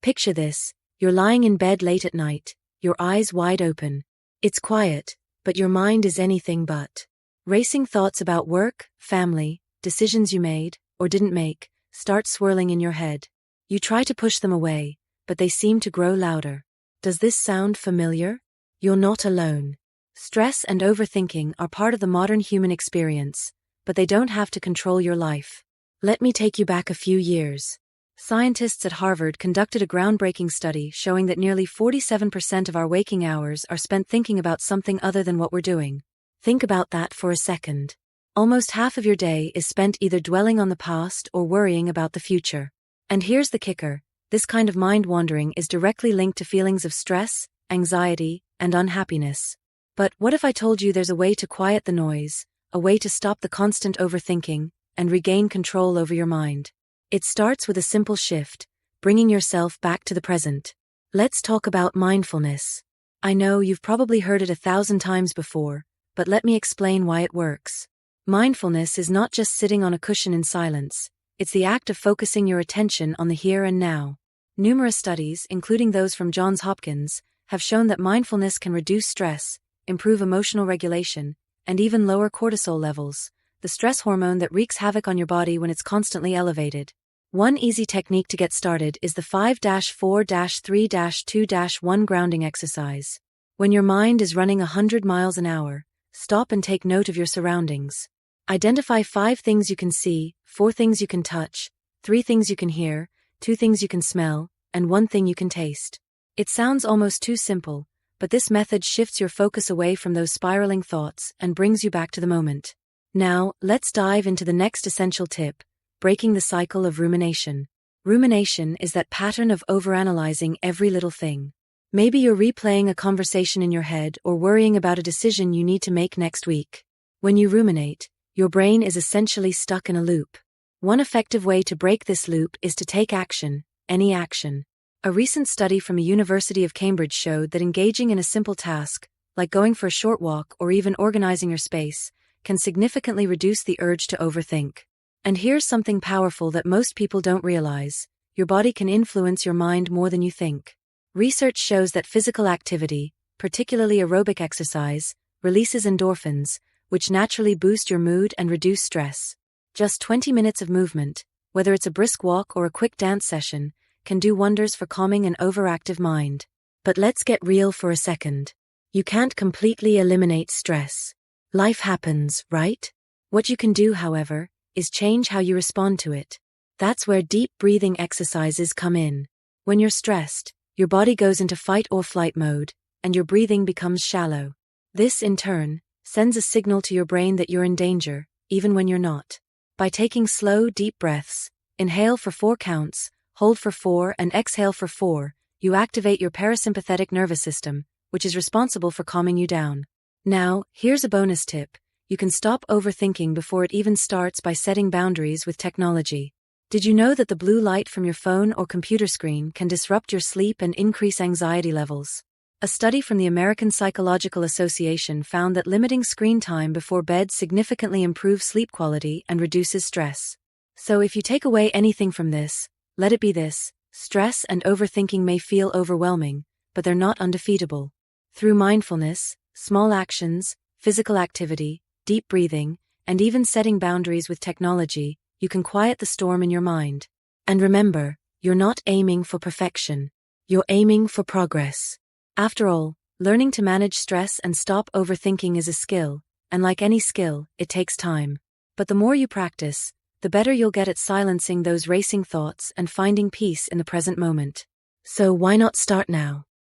Picture this: you're lying in bed late at night, your eyes wide open. It's quiet, but your mind is anything but. Racing thoughts about work, family, decisions you made, or didn't make, start swirling in your head. You try to push them away, but they seem to grow louder. Does this sound familiar? You're not alone. Stress and overthinking are part of the modern human experience, but they don't have to control your life. Let me take you back a few years. Scientists at Harvard conducted a groundbreaking study showing that nearly 47% of our waking hours are spent thinking about something other than what we're doing. Think about that for a second. Almost half of your day is spent either dwelling on the past or worrying about the future. And here's the kicker: this kind of mind-wandering is directly linked to feelings of stress, anxiety, and unhappiness. But what if I told you there's a way to quiet the noise, a way to stop the constant overthinking, and regain control over your mind? It starts with a simple shift, bringing yourself back to the present. Let's talk about mindfulness. I know you've probably heard it 1,000 times before, but let me explain why it works. Mindfulness is not just sitting on a cushion in silence, it's the act of focusing your attention on the here and now. Numerous studies, including those from Johns Hopkins, have shown that mindfulness can reduce stress, improve emotional regulation, and even lower cortisol levels, the stress hormone that wreaks havoc on your body when it's constantly elevated. One easy technique to get started is the 5-4-3-2-1 grounding exercise. When your mind is running 100 miles an hour, stop and take note of your surroundings. Identify 5 things you can see, 4 things you can touch, 3 things you can hear, 2 things you can smell, and 1 thing you can taste. It sounds almost too simple, but this method shifts your focus away from those spiraling thoughts and brings you back to the moment. Now, let's dive into the next essential tip: breaking the cycle of rumination. Rumination is that pattern of overanalyzing every little thing. Maybe you're replaying a conversation in your head or worrying about a decision you need to make next week. When you ruminate, your brain is essentially stuck in a loop. One effective way to break this loop is to take action, any action. A recent study from the University of Cambridge showed that engaging in a simple task, like going for a short walk or even organizing your space, can significantly reduce the urge to overthink. And here's something powerful that most people don't realize: your body can influence your mind more than you think. Research shows that physical activity, particularly aerobic exercise, releases endorphins, which naturally boost your mood and reduce stress. Just 20 minutes of movement, whether it's a brisk walk or a quick dance session, can do wonders for calming an overactive mind. But let's get real for a second. You can't completely eliminate stress. Life happens, right? What you can do, however, is change how you respond to it. That's where deep breathing exercises come in. When you're stressed, your body goes into fight or flight mode, and your breathing becomes shallow. This, in turn, sends a signal to your brain that you're in danger, even when you're not. By taking slow, deep breaths, inhale for 4 counts, hold for 4, and exhale for 4, you activate your parasympathetic nervous system, which is responsible for calming you down. Now, here's a bonus tip: you can stop overthinking before it even starts by setting boundaries with technology. Did you know that the blue light from your phone or computer screen can disrupt your sleep and increase anxiety levels? A study from the American Psychological Association found that limiting screen time before bed significantly improves sleep quality and reduces stress. So if you take away anything from this, let it be this: stress and overthinking may feel overwhelming, but they're not undefeatable. Through mindfulness, small actions, physical activity, deep breathing, and even setting boundaries with technology, you can quiet the storm in your mind. And remember, you're not aiming for perfection. You're aiming for progress. After all, learning to manage stress and stop overthinking is a skill, and like any skill, it takes time. But the more you practice, the better you'll get at silencing those racing thoughts and finding peace in the present moment. So why not start now?